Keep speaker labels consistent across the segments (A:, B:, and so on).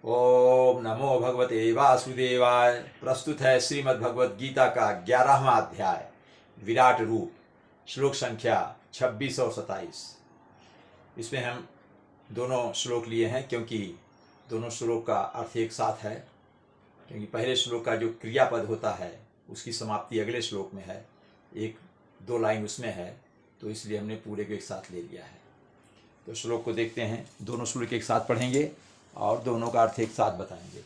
A: ओम नमो भगवते वासुदेवाय। प्रस्तुत है श्रीमद् भगवद गीता का 11वां अध्याय विराट रूप, श्लोक संख्या 26 और 27। इसमें हम दोनों श्लोक लिए हैं क्योंकि दोनों श्लोक का अर्थ एक साथ है। क्योंकि पहले श्लोक का जो क्रियापद होता है उसकी समाप्ति अगले श्लोक में है, एक दो लाइन उसमें है, तो इसलिए हमने पूरे को एक साथ ले लिया है। तो श्लोक को देखते हैं, दोनों श्लोक एक साथ पढ़ेंगे और दोनों का अर्थ एक साथ बताएंगे।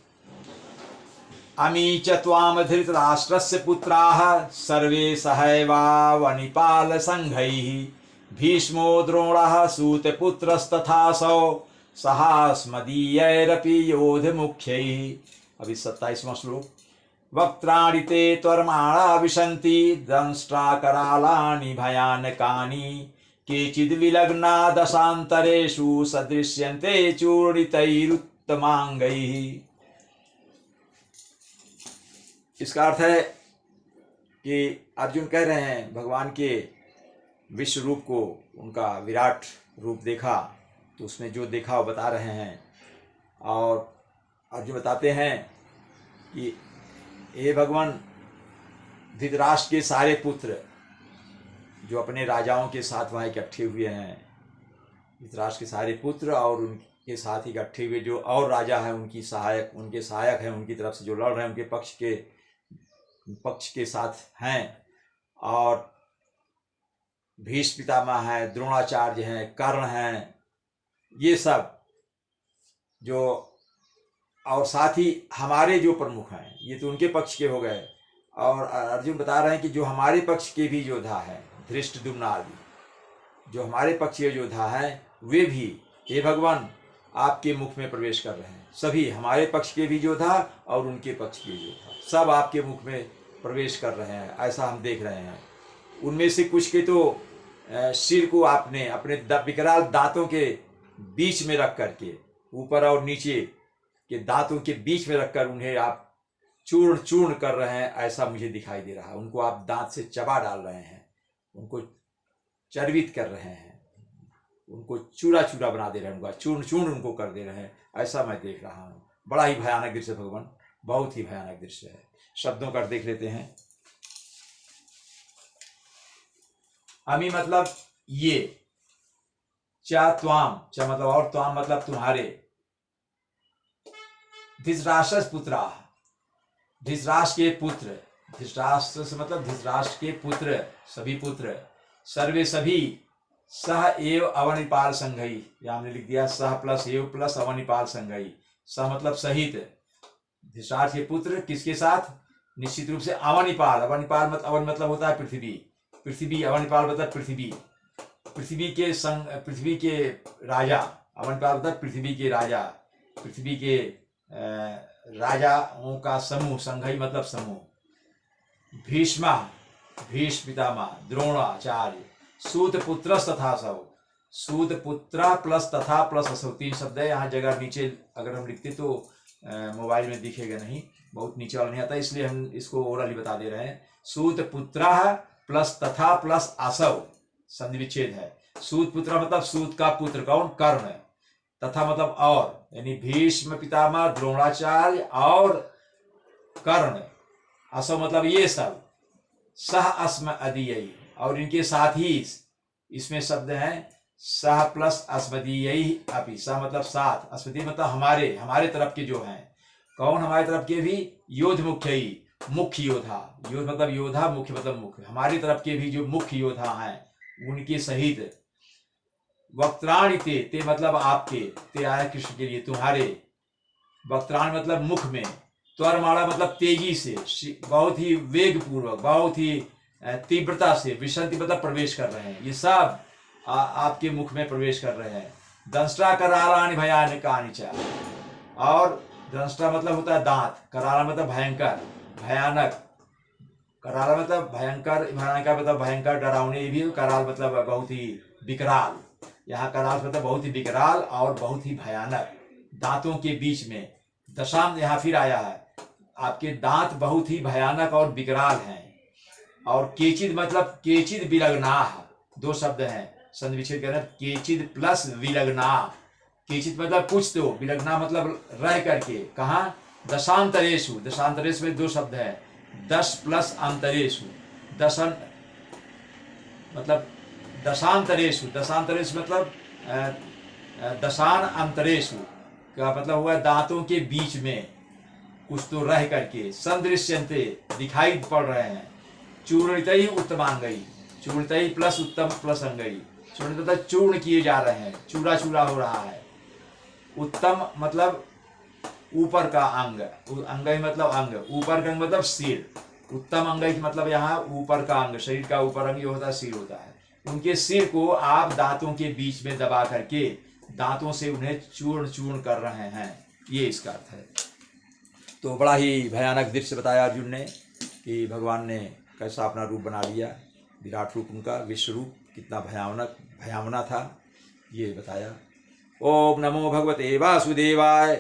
A: अमी च त्वाम धृतराष्ट्रस्य पुत्राः सर्वे सहैवावनिपाल संघैः भीष्मो द्रोणः सूतपुत्रस्तथासौ सहास्मदीयैरपि योधमुख्यैः। अभी 27वां श्लोक। वक्त्राणि ते त्वर्माणा विशन्ति दंष्ट्राकरालानि भयानकानि केचिद् विलग्ना दशान्तरेषु सदृश्यन्ते चूर्णितैरुत्तमांगैः। इसका अर्थ है कि अर्जुन कह रहे हैं भगवान के विश्व रूप को, उनका विराट रूप देखा तो उसमें जो देखा वो बता रहे हैं। और अर्जुन बताते हैं कि हे भगवान, धृतराष्ट्र के सारे पुत्र जो अपने राजाओं के साथ वहाँ इकट्ठे हुए हैं, धृतराष्ट्र के सारे पुत्र और उनके साथ इकट्ठे हुए जो और राजा हैं, उनके सहायक हैं, उनकी तरफ से जो लड़ रहे हैं, उनके पक्ष के साथ हैं। और भीष्म पितामह हैं, द्रोणाचार्य हैं, कर्ण हैं, ये सब जो, और साथ ही हमारे जो प्रमुख हैं, ये तो उनके पक्ष के हो गए। और अर्जुन बता रहे हैं कि जो हमारे पक्ष के भी योद्धा हैं, धृष्टद्युम्न आदि जो हमारे पक्ष के योद्धा हैं, वे भी हे भगवान आपके मुख में प्रवेश कर रहे हैं। सभी हमारे पक्ष के भी योद्धा और उनके पक्ष के योद्धा सब आपके मुख में प्रवेश कर रहे हैं, ऐसा हम देख रहे हैं। उनमें से कुछ के तो सिर को आपने अपने विकराल दांतों के बीच में रख करके, ऊपर और नीचे के दांतों के बीच में रखकर उन्हें आप चूर्ण चूर्ण कर रहे हैं, ऐसा मुझे दिखाई दे रहा है। उनको आप दांत से चबा डाल रहे हैं, उनको चर्वित कर रहे हैं, उनको चूरा चूरा बना दे रहे हैं, उनका चूर्ण चूर्ण उनको कर दे रहे हैं, ऐसा मैं देख रहा हूँ। बड़ा ही भयानक दृश्य भगवान, बहुत ही भयानक दृश्य है। शब्दों का देख लेते हैं। अमी मतलब ये, चा त्वाम, चा मतलब और, त्वाम मतलब तुम्हारे, धृतराष्ट्र पुत्रा, धृतराष्ट्र के पुत्र, धृतराष्ट्र से मतलब धृतराष्ट्र के पुत्र, सभी पुत्र, सर्वे सभी, सह एव अवनिपाल संघई, यहां हमने लिख दिया सह प्लस एव प्लस अवनिपाल संघई। सह मतलब सहित, धृतराष्ट्र के पुत्र किसके साथ? निश्चित रूप से अवनिपाल। अवनिपाल मतलब, अवन मतलब होता है पृथ्वी, पृथ्वी, अवनिपाल मतलब पृथ्वी, पृथ्वी के संग, पृथ्वी के राजा। अवनिपाल मतलब पृथ्वी के राजा, पृथ्वी के राजाओं का समूह, संघई मतलब समूह। भीष्मा, भीष्म पितामह, द्रोणाचार्य, सूत पुत्र तथा सौ, सूत पुत्र प्लस तथा प्लस असौ, 3 शब्द है। यहाँ जगह नीचे अगर हम लिखते तो मोबाइल में दिखेगा नहीं, बहुत नीचे वाला नहीं आता, इसलिए हम इसको ओरली बता दे रहे हैं। सूत पुत्र प्लस तथा प्लस असौ, संधि विच्छेद है। सूत पुत्र मतलब सूत का पुत्र, कौन? कर्ण। तथा मतलब और, यानी भीष्म पितामह, द्रोणाचार्य और कर्ण। असौ मतलब ये सब। सह अस्म अदीयई, और इनके साथ ही, इसमें शब्द हैं सह प्लस अस्मदीयई अपि। सह मतलब साथ, अस्मदीय मतलब हमारे, हमारे तरफ के जो हैं। कौन हमारे तरफ के भी? योद्ध मुख्यई, मुख्य योद्धा। योद्ध मतलब योद्धा, मुख्य मतलब मुख्य। हमारी तरफ के भी जो मुख्य योद्धा हैं उनके सहित। वक्त्राणि ते, ते मतलब आपके, ते आया कृष्ण के लिए, तुम्हारे। वक्त्राणि मतलब मुख में, त्वरमाणा मतलब तेजी से, बहुत ही वेग पूर्वक, बहुत ही तीव्रता से, विशंति मतलब प्रवेश कर रहे हैं। ये सब आपके मुख में प्रवेश कर रहे हैं। दंष्ट्रा करालानि भयानकानि च, और दंष्ट्रा मतलब होता है दांत, कराला मतलब भयंकर, भयानक। कराला मतलब भयंकर, भयानक मतलब भयंकर, डरावने भी। कराल मतलब बहुत ही विकराल, यहाँ कराल मतलब बहुत ही विकराल और बहुत ही भयानक। दांतों के बीच में, दशाम यहाँ फिर आया है, आपके दांत बहुत ही भयानक और विकराल हैं। और केचिद मतलब केचिद विलग्ना, 2 शब्द हैं, संधि विच्छेद करना, केचिद प्लस विलग्ना, केचित मतलब कुछ तो, विलग्ना मतलब रह करके। कहाँ? दशांतरेषु। दशांतरेषु में दो शब्द है, 10 प्लस अंतरेषु। दशन मतलब दशांतरेषु, दशांतरेषु मतलब दशान अंतरेषु का मतलब हुआ दांतों के बीच में कुछ तो रह करके। संदृश्यन्ते दिखाई पड़ रहे हैं। चूर्णितैः उत्तमांगैः, चूर्णितैः प्लस उत्तम प्लस अंगैः। चूर्णित मतलब चूर्ण किए जा रहे हैं, चूरा चूरा हो रहा है। उत्तम मतलब ऊपर का अंग, अंगई मतलब अंग, ऊपर का अंग मतलब सिर। उत्तम अंगई मतलब यहाँ ऊपर का अंग, शरीर का ऊपर अंग जो होता है सिर होता है। उनके सिर को आप दांतों के बीच में दबा करके दांतों से उन्हें चूर्ण चूर्ण कर रहे हैं, ये इसका अर्थ है। तो बड़ा ही भयानक दृश्य बताया अर्जुन ने कि भगवान ने कैसा अपना रूप बना लिया, विराट रूप उनका, विश्व रूप कितना भयावना था, ये बताया। ओम नमो भगवते वासुदेवाय।